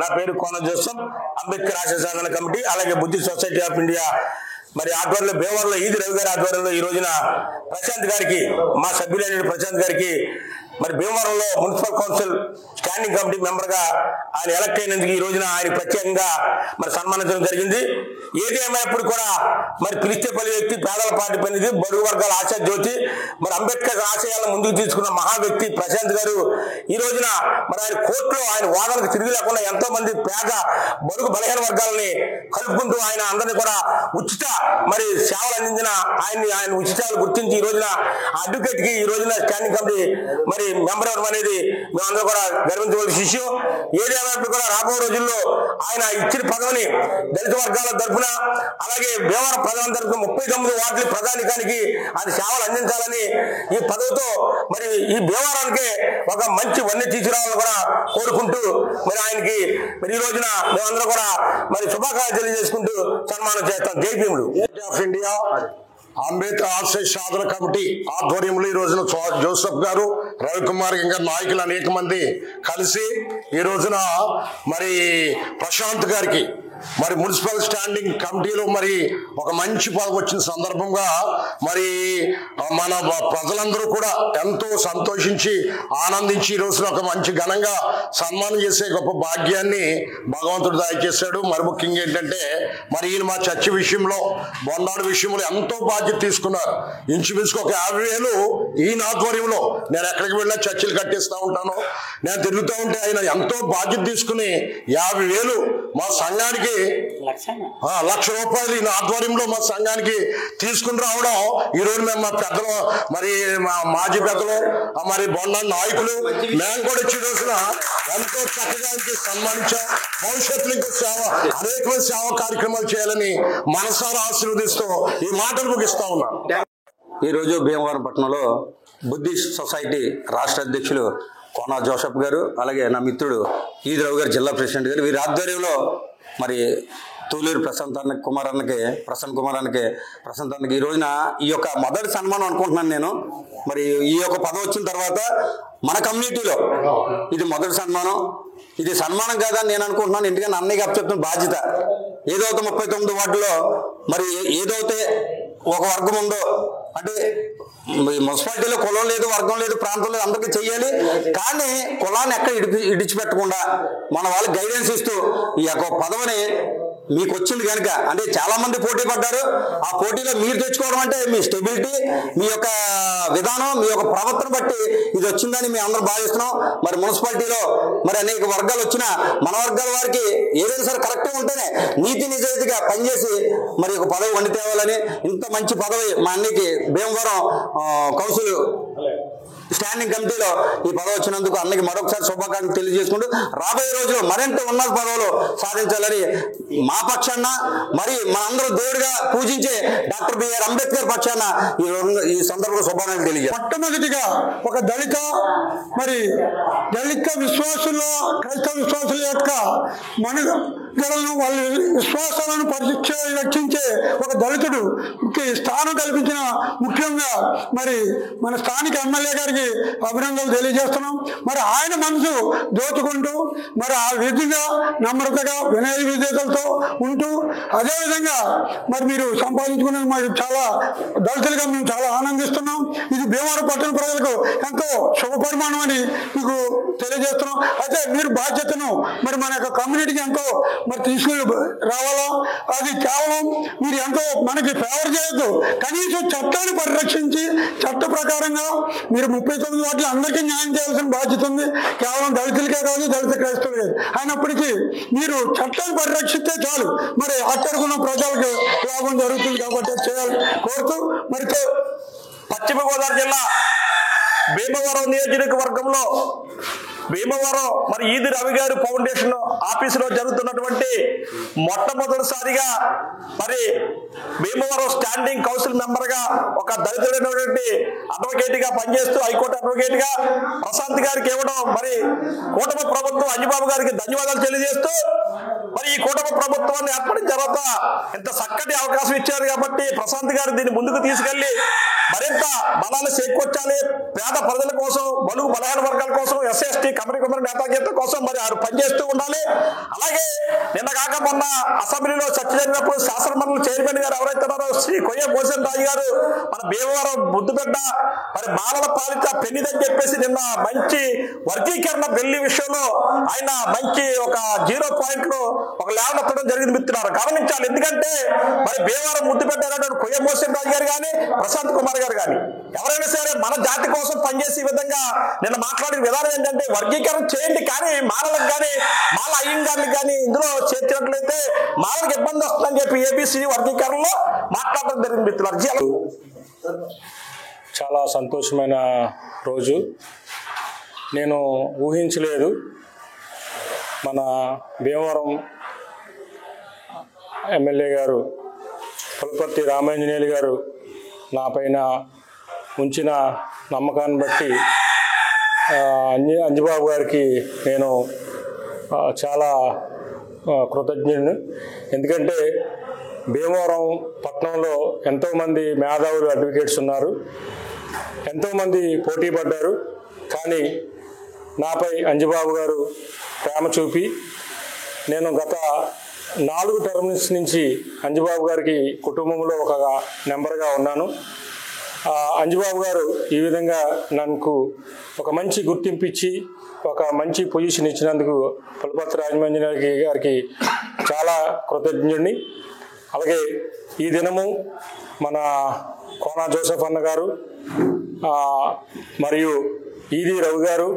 నా పేరు కోన జోసెఫ్, అంబేద్కర్ ఆశయ సాధన కమిటీ అలాగే బుద్ధిస్ట్ సొసైటీ ఆఫ్ ఇండియా మరి ఆధ్వర్యంలో భీమవరంలో ఈది రవి గారి ఆధ్వర్యంలో ఈ రోజున ప్రశాంత్ గారికి మా సభ్యులైన ప్రశాంత్ గారికి మరి భీమవరంలో municipal council standing committee member గా ఆయన ఎలక్ట్ అయినందుకు ఈ రోజున ఆయన ప్రత్యేకంగా మరి సన్మానించడం జరిగింది. ఏది ఏమైనప్పుడు కూడా మరి పిలిస్తే పలి వ్యక్తి, పేదల పార్టీ పనిది, బడుగు వర్గాల ఆశా జ్యోతి, మరి అంబేద్కర్ ఆశయాలను ముందుకు తీసుకున్న మహా వ్యక్తి ప్రశాంత్ గారు ఈ రోజున మరి ఆయన కోర్టులో ఆయన వాదనకు తిరిగి లేకుండా ఎంతో మంది పేద బడుగు బలహీన వర్గాలని కలుపుకుంటూ ఆయన అందరినీ కూడా ఉచిత మరి సేవలు అందించిన ఆయన ఉచితాలు గుర్తించి ఈ రోజున అడ్వకేట్ కి ఈ రోజున స్టాండింగ్ కమిటీ మరి మెంబర్ అవ్వడం అనేది మేమందరూ కూడా గర్వించవలసిన విషయం. ఏదేమైనప్పుడు కూడా రాబో రోజుల్లో ఆయన ఇచ్చిన పదవిని దళిత వర్గాల తరఫున అలాగే భీమవరం ప్రజల తరఫున 39 వార్డుల ప్రజానికానికి ఆయన సేవలు అందించాలని ఈ పదవితో మరి ఈ భీమవరానికి ఒక మంచి వన్నె తీసుకురావాలని కూడా కోరుకుంటూ మరి ఆయనకి మరి ఈ రోజున మేమందరూ కూడా మరి శుభాకాంక్షలు తెలియజేసుకుంటూ సన్మానం చేస్తాం. జై భీముడు. ఆఫ్ ఇండియా అంబేద్కర్ ఆశయ సాధన కమిటీ ఆధ్వర్యంలో ఈ రోజున జోసెఫ్ గారు, రవికుమార్ ఇంకా నాయకులు అనేక మంది కలిసి ఈ రోజున మరి ప్రశాంత్ గారికి మరి మున్సిపల్ స్టాండింగ్ కమిటీలో మరి ఒక మంచి పదవి వచ్చిన సందర్భంగా మరి మన ప్రజలందరూ కూడా ఎంతో సంతోషించి ఆనందించి ఈ రోజున ఒక మంచి ఘనంగా సన్మానం చేసే గొప్ప భాగ్యాన్ని భగవంతుడు దయచేశాడు. మరి ముఖ్యంగా ఏంటంటే మరి ఈయన మా చర్చి విషయంలో, బొండాడు విషయంలో ఎంతో బాధ్యత తీసుకున్నారు. ఇంచుమించుకు ఒక 50,000 ఈయన ఆధ్వర్యంలో నేను ఎక్కడికి వెళ్ళినా చర్చిలు కట్టిస్తూ ఉంటాను. నేను తిరుగుతూ ఉంటే ఆయన ఎంతో బాధ్యత తీసుకుని 50,000 మా సంఘానికి 1,00,000 రూపాయలు ఈయన ఆధ్వర్యంలో మా సంఘానికి తీసుకుని రావడం ఈ రోజు మేము మా పెద్దలు మరి మా మాజీ పెద్దలు మరి బొండ నాయకులు మేము కూడా ఇచ్చి రోజున ఎంతో చక్కగా సన్మానించాం. భవిష్యత్తులో ఇంకో సేవ అనేక సేవా కార్యక్రమాలు చేయాలని మనసారా ఆశీర్వదిస్తూ ఈ మాటలు ముగిస్తా ఉన్నాను. ఈరోజు భీమవరం పట్టణంలో బుద్ధిస్ట్ సొసైటీ రాష్ట్ర అధ్యక్షులు కోన జోసెఫ్ గారు అలాగే నా మిత్రుడు ఈది రవి గారు జిల్లా ప్రెసిడెంట్ గారు వీరి ఆధ్వర్యంలో మరి తూలూరు ప్రశాంత్ కుమారానికి ఈ రోజున ఈ యొక్క మొదటి సన్మానం అనుకుంటున్నాను నేను. మరి ఈ యొక్క పదవి వచ్చిన తర్వాత మన కమ్యూనిటీలో ఇది మొదటి సన్మానం. ఇది సన్మానం కాదని నేను అనుకుంటున్నాను, ఎందుకంటే అన్నయ్యకి అప్పచెప్తున్న బాధ్యత. ఏదైతే 39 వార్డులో మరి ఏదైతే ఒక వర్గం ఉందో, అంటే మున్సిపాలిటీలో కులం లేదు, వర్గం లేదు, ప్రాంతం లేదు, అందరికీ చెయ్యాలి. కానీ కులాన్ని ఎక్కడ ఇడిచిపెట్టకుండా మన వాళ్ళకి గైడెన్స్ ఇస్తూ ఈ యొక్క పదవిని మీకు వచ్చింది కనుక, అంటే చాలా మంది పోటీ పడ్డారు. ఆ పోటీలో మీరు తెచ్చుకోవడం అంటే మీ స్టెబిలిటీ, మీ యొక్క విధానం, మీ యొక్క ప్రవర్తన బట్టి ఇది వచ్చిందని మేము అందరూ భావిస్తున్నాం. మరి మున్సిపాలిటీలో మరి అనేక వర్గాలు వచ్చినా మన వర్గాల వారికి ఏదైనా సరే కరెక్ట్గా ఉంటేనే నీతి నిజాయితీగా పనిచేసి మరి ఒక పదవి వండి తేవాలని, ఇంత మంచి పదవి మా అన్నికి భీమవరం కౌన్సిల్ స్టాండింగ్ కమిటీలో ఈ పదవి వచ్చినందుకు అన్నకి మరొకసారి శుభాకాంక్షలు తెలియజేసుకుంటూ రాబోయే రోజుల్లో మరింత ఉన్నత పదవులు సాధించాలని మా పక్షాన మరి మనందరూ దేవుడిగా పూజించే డాక్టర్ బిఆర్ అంబేద్కర్ పక్షాన ఈ సందర్భంలో శుభాకాంక్షలు తెలియజేస్తాం. మొట్టమొదటిగా ఒక దళిత విశ్వాసుల్లో క్రైస్తవ విశ్వాసుల యొక్క మనుగడలను వాళ్ళ విశ్వాసాలను రక్షించే ఒక దళితుడు స్థానం కల్పించిన ముఖ్యంగా మరి మన స్థానిక ఎమ్మెల్యే గారికి అభినందనలు తెలియజేస్తున్నాం. మరి ఆయన మనసు దోచుకుంటూ మరి ఆ విధిగా నమ్రతగా వినయ విధేయతలతో ఉంటూ అదేవిధంగా మరి మీరు సంపాదించుకునేది మరి చాలా దళితులుగా మేము చాలా ఆనందిస్తున్నాం. ఇది భీమవరం పట్టణ ప్రజలకు ఎంతో శుభపరిమాణం అని మీకు తెలియజేస్తున్నాం. అయితే మీరు బాధ్యతను మరి మన యొక్క కమ్యూనిటీకి ఎంతో మరి తీసుకుని రావాలా, అది కేవలం మీరు ఎంతో మనకి ఫేవర్ చేయొద్దు, కనీసం చట్టాన్ని పరిరక్షించి చట్ట ప్రకారంగా మీరు 39 వాటిలో అందరికీ న్యాయం చేయాల్సిన బాధ్యత ఉంది. కేవలం దళితులకే కాదు, దళిత క్రైస్తవులు కాదు. అయినప్పటికీ మీరు చట్టాన్ని పరిరక్షిస్తే చాలు, మరి అక్కడికున్న ప్రజలకు లాభం జరుగుతుంది కాబట్టి చేయాలి కోరుతూ మరి పశ్చిమ గోదావరి జిల్లా భీమవరం నియోజకవర్గంలో భీమవరం మరి ఈది రవి గారు ఫౌండేషన్ ఆఫీసులో జరుగుతున్నటువంటి మొట్టమొదటిసారిగా మరి భీమవరం స్టాండింగ్ కౌన్సిల్ మెంబర్ గా ఒక దళితుడైనటువంటి అడ్వకేట్ గా పనిచేస్తూ హైకోర్టు అడ్వకేట్ గా ప్రశాంత్ గారికి ఇవ్వడం మరి కూటమి ప్రభుత్వం అంజిబాబు గారికి ధన్యవాదాలు తెలియజేస్తూ మరి ఈ కూటమి ప్రభుత్వాన్ని ఏర్పడిన తర్వాత ఇంత చక్కటి అవకాశం ఇచ్చారు కాబట్టి ప్రశాంత్ గారు దీన్ని ముందుకు తీసుకెళ్లి మరింత బలాన్ని చేకూర్చాలి. పేద ప్రజల కోసం, బలుగు బలహీన వర్గాల కోసం, ఎస్సీ ఎస్టీ కమిటీ నేతగీత కోసం మరి వారు పనిచేస్తూ ఉండాలి. అలాగే నిన్న కాక మొన్న అసెంబ్లీలో చర్చ జరిగినప్పుడు శాసనమండలి చైర్మన్ గారు ఎవరైతే ఉన్నారో శ్రీ కొయ్య భూషణ్ రాజు గారు మన భీమవరం ముద్దుబిడ్డ మరి బాలల పాలిత పెళ్లిదని చెప్పేసి నిన్న మంచి వర్గీకరణ బిల్లు విషయంలో ఆయన మంచి ఒక 0 పాయింట్లు ఒక లేవనెత్తడం జరిగింది మిత్రులారా, గమనించాలి. ఎందుకంటే మరి భీమవరం ముద్దుబిడ్డ అయినటువంటి కొయ్య భూషణ్ రాజు గారు కానీ ప్రశాంత్ కుమార్ గారు కానీ ఎవరైనా సరే మన జాతి కోసం పనిచేసే విధంగా నిన్న మాట్లాడిన విధానం ఏంటంటే వర్గీకరణ చేయండి, కానీ మాలలకు కానీ మాల అయ్యంగార్లకు కానీ ఇందులో చేర్చినట్లయితే మాలలకు ఇబ్బంది వస్తుందని చెప్పి ఏబిసిడి వర్గీకరణలో మాట్లాడడం జరిగింది మిత్రులారా. చాలా సంతోషమైన రోజు. నేను ఊహించలేదు మన భీమవరం ఎమ్మెల్యే గారు పులపర్తి రామాంజనేయులు గారు నా పైన ఉంచిన నమ్మకాన్ని బట్టి అంజిబాబు గారికి నేను చాలా కృతజ్ఞుడిని. ఎందుకంటే భీమవరం పట్టణంలో ఎంతోమంది మేధావులు అడ్వకేట్స్ ఉన్నారు, ఎంతోమంది పోటీ పడ్డారు. కానీ నాపై అంజిబాబు గారు ప్రేమ చూపి నేను గత 4 టర్మ్స్ నుంచి అంజిబాబు గారికి కుటుంబంలో ఒక నెంబర్గా ఉన్నాను. అంజిబాబు గారు ఈ విధంగా నాకు ఒక మంచి గుర్తింపు ఇచ్చి ఒక మంచి పొజిషన్ ఇచ్చినందుకు పులపర్తి రాజమండ్రి గారికి చాలా కృతజ్ఞుడిని. అలాగే ఈ దినము మన కోనా జోసెఫ్ అన్న గారు మరియు ఈది రవి గారు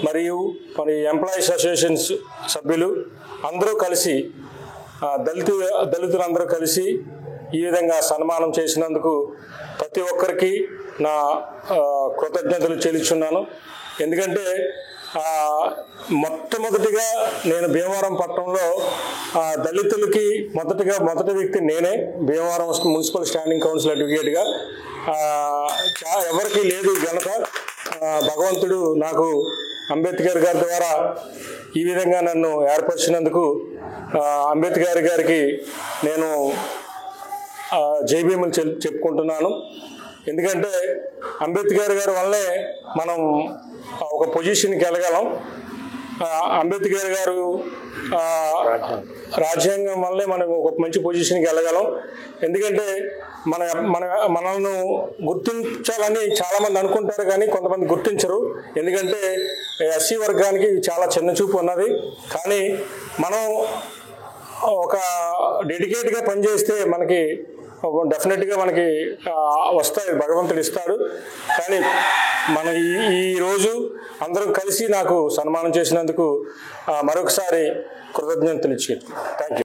మరియు మరి ఎంప్లాయీస్ అసోసియేషన్స్ సభ్యులు అందరూ కలిసి దళితులందరూ కలిసి ఈ విధంగా సన్మానం చేసినందుకు ప్రతి ఒక్కరికి నా కృతజ్ఞతలు చెల్లిస్తున్నాను. ఎందుకంటే మొట్టమొదటిగా నేను భీమవరం పట్టణంలో దళితులకి మొదటి వ్యక్తి నేనే, భీమవరం మున్సిపల్ స్టాండింగ్ కౌన్సిల్ అడ్వకేట్గా. ఎవరికి లేదు ఘనత. భగవంతుడు నాకు అంబేద్కర్ గారి ద్వారా ఈ విధంగా నన్ను ఏర్పరిచినందుకు అంబేద్కర్ గారికి నేను జైభీములు చెప్పుకుంటున్నాను. ఎందుకంటే అంబేద్కర్ గారి వల్లే మనం ఒక పొజిషన్కి వెళ్ళగలం. అంబేద్కర్ గారు రాజ్యాంగం వల్లే మనం ఒక మంచి పొజిషన్కి వెళ్ళగలం. ఎందుకంటే మనల్ని గుర్తించాలని చాలామంది అనుకుంటారు, కానీ కొంతమంది గుర్తించరు. ఎందుకంటే ఎస్సీ వర్గానికి చాలా చిన్న చూపు ఉన్నది. కానీ మనం ఒక డెడికేట్గా పనిచేస్తే మనకి డెఫినెట్గా మనకి వస్తాయి, భగవంతుడు ఇస్తాడు. కానీ మన ఈరోజు అందరం కలిసి నాకు సన్మానం చేసినందుకు మరొకసారి కృతజ్ఞతలు ఇచ్చి థ్యాంక్ యూ.